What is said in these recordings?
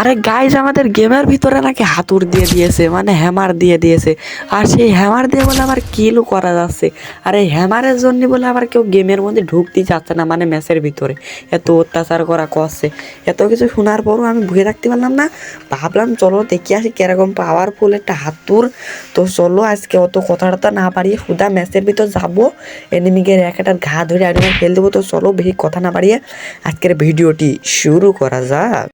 আরে গাইজ আমাদের গেমের ভিতরে নাকি হাতুড় দিয়ে দিয়েছে, মানে হ্যামার দিয়ে দিয়েছে। আর সেই হ্যামার দিয়ে বলে আবার কিলও করা যাচ্ছে। আর এই হ্যামারের জন্য বলে আবার কেউ গেমের মধ্যে ঢুকতেই চাচ্ছে না, মানে ম্যাচের ভিতরে এত অত্যাচার করা করছে। এত কিছু শোনার পরও আমি ভুলে রাখতে পারলাম না, ভাবলাম চলো দেখি আসি কিরকম পাওয়ারফুল একটা হাতুড়। তো চলো আজকে অত কথাটা না বাড়িয়ে হুদা ম্যাচের ভিতর যাবো, এনিমিকে র্যাকেটার ঘা ধরে একদম ফেল দেবো। তো চলো বেশি কথা না বাড়িয়ে আজকের ভিডিওটি শুরু করা যাক।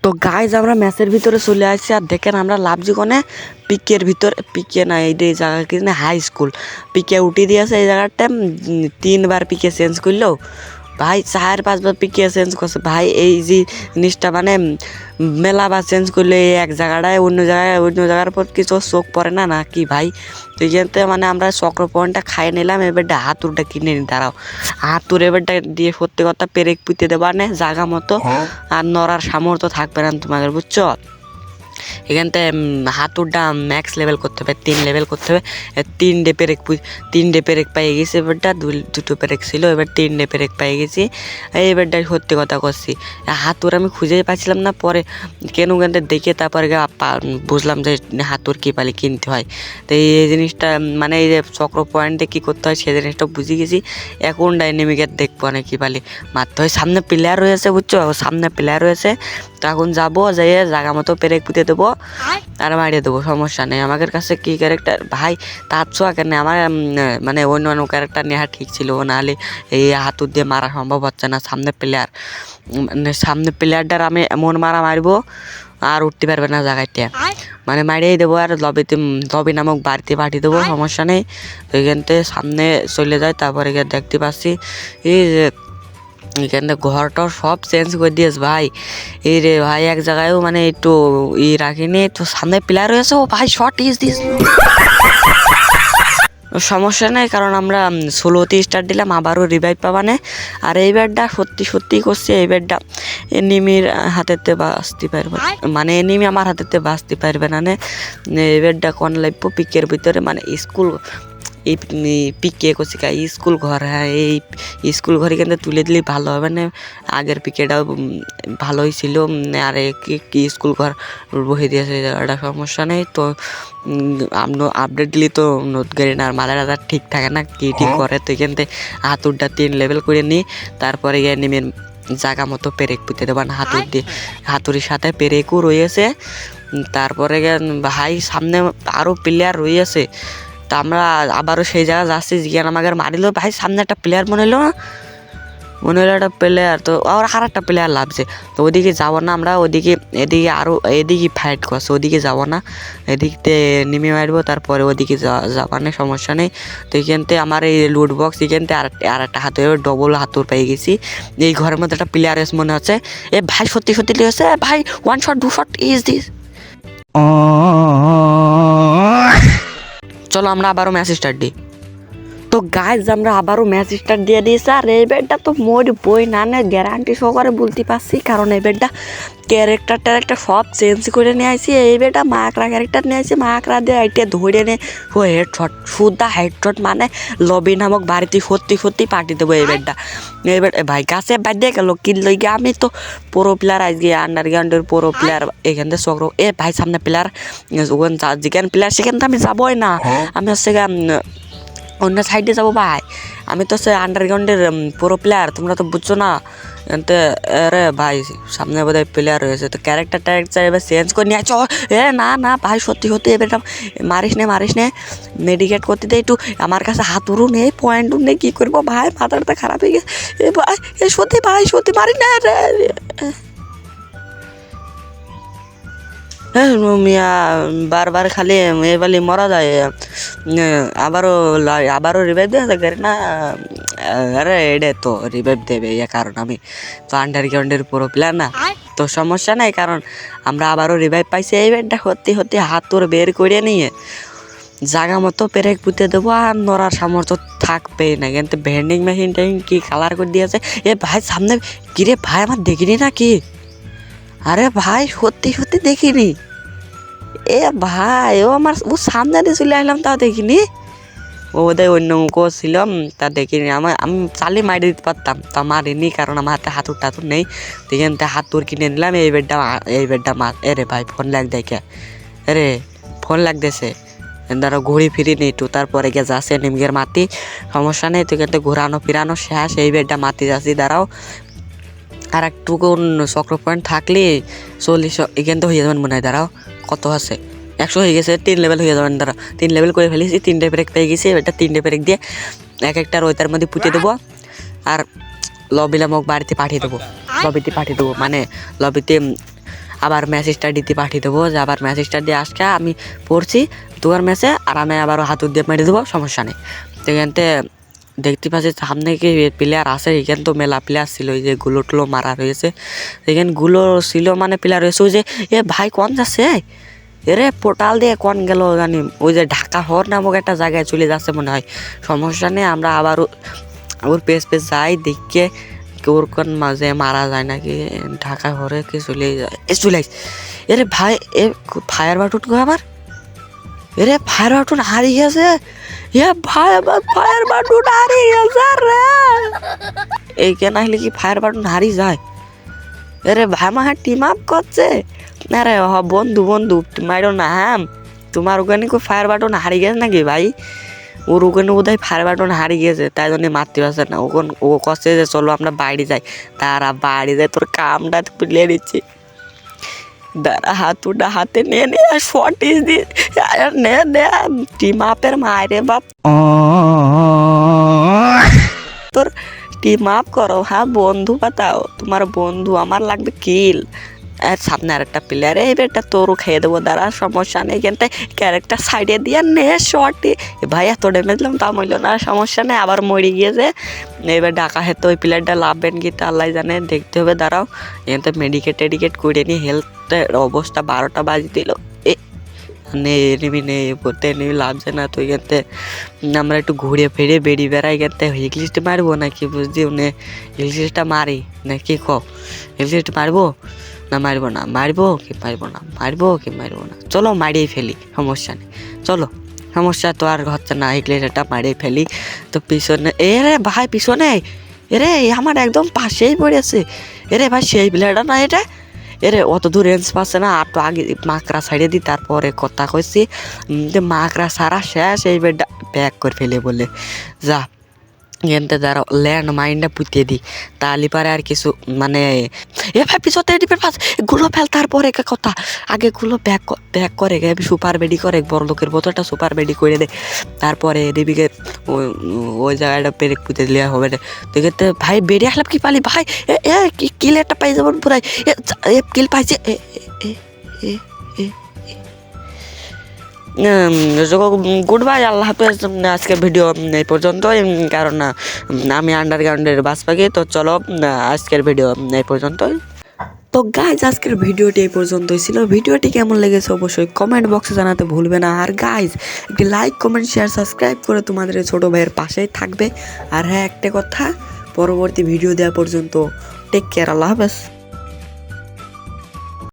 তো গাইজ আমরা ম্যাচের ভিতরে চলে আসছি, আর দেখেন আমরা লাভজি কোনে পিকের ভিতরে, পিকে না এইটা এই জায়গা কি না হাই স্কুল, পিকে উঠিয়ে দিয়েছে। এই জায়গাটা 3বার পিকে চেঞ্জ করলো ভাই, 4-5বার পিকে চেঞ্জ করছে ভাই। এই যে জিনিসটা মানে মেলাবার চেঞ্জ করলে এক জায়গাটায় অন্য জায়গার পর কিছু চোখ পড়ে না নাকি ভাই। তো এইখানতে মানে আমরা চক্র পয়েন্টটা খাই নিলাম, এবারটা হাতুরটা কিনে নি। দাঁড়াও, হাতুর এবারটা দিয়ে সত্যি কথা পেরেক পুঁতে দেবা না জায়গা মতো, আর নড়ার সামর্থ্য থাকবে না তোমাদের, বুঝছো। এখানতে হাতুরটা ম্যাক্স লেভেল করতে হবে, 3 লেভেল করতে হবে। 3টে পেরেক পেয়ে গেছি এবারটা, দুটো পেরেক ছিল, এবার 3টে পেরেক পেয়ে গেছি। এবারটা সত্যি কথা করছি, হাতুর আমি খুঁজেই পাচ্ছিলাম না, পরে কেন কেনতে দেখে তারপরে বুঝলাম যে হাতুর কী পালি কিনতে হয়। তো এই জিনিসটা মানে এই যে চক্র পয়েন্টে কী করতে হয় সেই জিনিসটা বুঝে গেছি। এখন ডাইনামিকের দেখবো না কী পালি মারতে হয়। সামনে প্লেয়ার রয়েছে, বুঝছো, সামনে প্লেয়ার রয়েছে। তো এখন যাবো, যাইয়ে জায়গা মতো পেরেক পুঁতে দেবো আর মারিয়ে দেবো, সমস্যা নেই। আমাদের কাছে কী ক্যারেক্টার ভাই তার ছোঁয়া কেন, আমার মানে অন্য অন্য ক্যারেক্টার নেওয়া ঠিক ছিল, নাহলে এই হাতুর দিয়ে মারা সম্ভব হচ্ছে না। সামনে প্লেয়ারটার আমি এমন মারবো আর উঠতে পারবে না জায়গাটা, মানে মারিয়েই দেবো। আর লবি নামক বাড়িতে পাঠিয়ে দেবো, সমস্যা নেই। তো এখানতে সামনে চলে যায়, তারপরে দেখতে পাচ্ছি এই যে এখানে ঘরটা সব চেঞ্জ করে দিয়েছে ভাই। এই রে ভাই এক জায়গায়ও মানে একটু রাখিনি। তো সামনে প্লেয়ার রয়েছে, ও ভাই শর্ট ইজ দিস, সমস্যা নেই, কারণ আমরা 16তে স্টার্ট দিলাম, আবারও রিভাইভ পাবানে। আর এই ব্যাটটা সত্যি করছি, এই ব্যাটটা এনিমির হাতেতে বাঁচতে পারবে, মানে এনিমি আমার হাতেতে বাঁচতে পারবে না। এই ব্যাটটা কোন লাগবো পিকের ভিতরে, মানে স্কুল এই পিকে করছি স্কুল ঘর। হ্যাঁ, এই স্কুল ঘরে কিন্তু তুলে দিলেই ভালো হবে না, আগের পিকেটাও ভালোই ছিল। আর কি স্কুল ঘর বসে দিয়েছে, এটা সমস্যা নেই। তো আপডেট দিলে তো গাড়ি না মালের আদার ঠিক থাকে না, কি ঠিক করে। তো এখান থেকে হাতুরটা 3 লেভেল করে নিই, তারপরে গিয়ে নেমে জায়গা মতো পেরেক পুঁতে দেবেন হাতুর দিয়ে। হাতুরের সাথে পেরেকও রয়েছে। তারপরে ভাই সামনে আরও প্লেয়ার রয়েছে। তা আমরা আবারও সেই জায়গায় যাচ্ছি, জিজ্ঞান আমাকে মারিল ভাই। সামনে একটা প্লেয়ার মনে হলো একটা প্লেয়ার, তো আর একটা প্লেয়ার লাভছে। তো ওদিকে যাবো না আমরা, এদিকে আরও এদিকে ফাইট করছে, ওদিকে যাবো না, এদিকতে নেমে মারবো, তারপরে ওদিকে যাবার নেই, সমস্যা নেই। তো এখানতে আমার এই লুট বক্স, এখানতে আর একটা হাতুর ডবল হাতুর পেয়ে গেছি। এই ঘরের মধ্যে একটা প্লেয়ার এসে মনে হচ্ছে, এ ভাই সত্যি লেগেছে ভাই, 1 শট 2 শট ইজ দিস। চলো আমরা আবারও ম্যাচ স্টার্ট দিই। তো গাইজ আমরা আবারও ম্যাচ স্টার্ট দিয়ে দিয়েছি। আর এই ব্যাটটা তো মোর বই না গ্যারান্টি সহকারে বলতে পারছি, কারণ এই ব্যাটটা ক্যারেক্টার সব চেঞ্জ করে নিয়ে আসছি। এই ব্যাটটা মাকড়া ক্যারেক্টার নিয়ে আসছি, মাকড়া দিয়ে এটা ধরে নিয়ে ও হেডশট, শুদ্ধা হেডশট, মানে লবি নামক বাড়িতে সত্যি পাঠিয়ে দেবো এই ব্যাটটা। এই ব্যাট ভাই গাছে বাদ গেল কিনল গিয়ে, আমি তো প্রো প্লেয়ার আজকে আন্ডারগ্রাউন্ডের প্রো প্লেয়ার। এখান থেকে চক্র এ ভাই সামনে প্লেয়ার, ওখানে যেখানে প্লেয়ার সেখানে তো আমি যাবোই না, আমি হচ্ছে অন্য সাইডে যাবো ভাই। আমি তো সে আন্ডারগ্রাউন্ডের প্রো প্লেয়ার, তোমরা তো বুঝছো না। এতে আরে ভাই সামনে বোধহয় প্লেয়ার রয়েছে, তো ক্যারেক্টার এবার চেঞ্জ করে নিয়ে আসছো। না ভাই সত্যি এবার মারিস নে মেডিকেট করতে দে একটু। আমার কাছে হাতুরও নেই, পয়েন্টও নেই, কী করবো ভাই, মাথাটা খারাপ হয়ে গেছে। এ ভাই সত্যি মারি না রে। হ্যাঁ মিয়া, বারবার খালি এবারে মরা যায়, আবারও রিভাইভ দেওয়া গাড়ি না। আরে এটা তো রিভাইভ দেবে, কারণ আমি তো আন্ডারগ্রাউন্ডের পুরো প্লেয়ার না, তো সমস্যা নাই, কারণ আমরা আবারও রিভাইভ পাইছি। এই ব্যাটটা সত্যি হাতুর বের করে নিয়ে জায়গা মতো পেরেক পুঁতে দেবো, আর নড়ার সামর্থ্য থাকবেই না। কিন্তু ভেন্ডিং মেশিনটা কি কালার করে দিয়েছে। এ ভাই সামনে কিরে ভাই, আমার দেখিনি না কি? আরে ভাই সত্যি দেখিনি। এ ভাই ও আমার ও সামনে দিয়ে চলে আসলাম তাও দেখিনি, ওদের অন্য ছিলাম তা দেখিনি। আমি চালি মারি দিতে পারতাম, তা মারিনি কারণ আমার হাতে হাতুর টাতুর নেই। সেখান থেকে হাতুর কিনে নিলাম, এই বেডটা মার। এরে ভাই ফোন লাগ দেখে, এরে ফোন লাগতেছে, ধরো ঘুরি ফিরি নি একটু, তারপরে গিয়ে যাচ্ছে নিমগের মাটি, সমস্যা নেই। তো কিন্তু ঘোরানো ফিরানো শেষ, এই বেডটা মাটি যাচ্ছি। দাঁড়াও আর একটুকুন চক্র পয়েন্ট থাকলে 40 এখান তো হয়ে যাবেন মনে হয়। দাঁড়াও কত আছে, 100 হয়ে গেছে, 3 লেভেল হয়ে যাবেন। দাঁড়াও 3 লেভেল করে ফেলেছি, 3টে ব্রেক পেয়ে গেছি। এটা 3টে ব্রেক দিয়ে এক একটা রোয়তার মধ্যে পুঁতে দেবো আর লবিলে মোক বাড়িতে পাঠিয়ে দেবো, লবিতে পাঠিয়ে দেবো, মানে লবিতে আবার মেসেজটা দিতে পাঠিয়ে দেবো যে আবার মেসেজটা দিয়ে আজকে আমি পড়ছি তোমার ম্যাচে, আর আমি আবার হাতুর দিয়ে মেরে দেবো, সমস্যা নেই। তো এখানতে দেখতে পাচ্ছি সামনে কি প্লেয়ার আছে, এখানে তো মেলা প্লেয়ার ছিল, ওই যে গুলো টুলো মারা রয়েছে, এখানে গুলো ছিল মানে প্লেয়ার রয়েছে। ওই যে এ ভাই কোন যাচ্ছে, এরে পোর্টাল দিয়ে কোন গেল জানি, ওই যে ঢাকা হর নামক একটা জায়গায় চলে যাচ্ছে মনে হয়, সমস্যা নেই। আমরা আবার ওর পেস যাই দেখে ওর কোন মাঝে মারা যায় নাকি, ঢাকা হরে কি চলে যায়, চলে আসছে। এরে ভাই এ ফায়ার বাটুন গো আমার, এরে ফায়ার বাটুন হারিয়ে গেছে, এ ভাই আমার ফায়ার বাটুন হারিয়ে গেছে রে। এই কেন আসলে কি ফায়ার বাটুন হারিয়ে যায়? এরে ভাই আমার টিম আপ করছে, আরে বন্ধু বন্ধু মারো না, হ্যাঁ তোমার ওখানে কি ফায়ার বাটন হারিয়ে গেছে নাকি ভাই? ওর ওখানে বোধহয় ফায়ার বাটন হারিয়ে গেছে, তাই জন্য মারতে পারছে না। ওখানে ও কষ্টে যে চলো আমরা বাইরে যাই, তারা বাইরে যায়, তোর কামটা তুলে নিচ্ছি। দাঁড়া হাতুটা হাতে নিয়ে নে, শর্টিস দিয়ে নে নে, টিম আপের মায়েরে বাপ, তোর টিম আপ করো, হ্যাঁ বন্ধু বাতাও, তোমার বন্ধু আমার লাগবে কিল। আর সামনে আর একটা প্লেয়ার, এই বেটা তোরও খেয়ে দেবো, দাঁড়া সমস্যা নেই। এখানটায় ক্যারেক্টার সাইডে দিয়ে নে শর্টে, ভাই এত ড্যামেজ দিলাম তা মইল না, সমস্যা নেই। আবার মরে গিয়েছে, এবার ডাকা হেতো ওই প্লেয়ারটা লাভবেন কি তা আল্লাহ জানে, দেখতে হবে। দাঁড়াও এখানতে মেডিকেট টেডিকেট করে নিয়ে, হেলথের অবস্থা 12টা বাজি দিল, এনিমি নেই বলতে এনিমি লাগছে না। তো এখানতে আমরা একটু ঘুরে ফিরে বেরিয়ে বেড়াই, এখানতে হিললিস্ট মারবো নাকি বুঝছি, উনি হিললিস্টটা মারি না কি কো, হিললিস্ট মারবো না মারবো না, মারবো কি মারবো না, মারবো কি মারবো না, চলো মারিয়ে ফেলি, সমস্যা নেই চলো, সমস্যা তো আর হচ্ছে না, হিললিস্টটা মারিয়ে ফেলি। তো পিছনে এরে ভাই পিছনে, এরে আমার একদম পাশেই পড়েছে, এরে ভাই সেই প্লেয়ারটা না এটা, এরে অত দূর রেঞ্জ পাচ্ছে না, আর তো আগে মাকড়া ছাড়িয়ে দিই, তারপরে কথা কইছি যে মাকড়া সারা শেষ, এই বেডটা ব্যাক করে ফেলে বলে যা এনতে দ্বারা ল্যান্ড মাইন্ডটা পুঁতিয়ে দিই, তাহলে পারে আর কিছু মানে এ ভাই পিছতে ডিপের পাস গুলো ফেল, তারপরে কথা আগে গুলো ব্যাক করে সুপার বেডি করে, বড় লোকের বোতলটা সুপার বেডি করে দে, তারপরে এদিকে ওই জায়গাটা পেরেক পুঁতে দিলে হবে না। তো এক্ষেত্রে ভাই বেরিয়ে আসলাম কি পালি ভাই, এ কিল একটা পাই যাবেন পুরাই, এ কিল পাইছে, গুড বাই, আল্লাহ হাফেজ। আজকের ভিডিও এই পর্যন্তই, কারণ আমি আন্ডারগ্রাউন্ডের বাস পাখি। তো চলো আজকের ভিডিও এই পর্যন্তই। তো গাইজ আজকের ভিডিওটি এই পর্যন্তই ছিল। ভিডিওটি কেমন লেগেছে অবশ্যই কমেন্ট বক্সে জানাতে ভুলবে না। আর গাইজ একটি লাইক কমেন্ট শেয়ার সাবস্ক্রাইব করে তোমাদের ছোটো ভাইয়ের পাশেই থাকবে। আর হ্যাঁ একটা কথা, পরবর্তী ভিডিও দেওয়া পর্যন্ত টেক কেয়ার, আল্লাহ হাফেজ।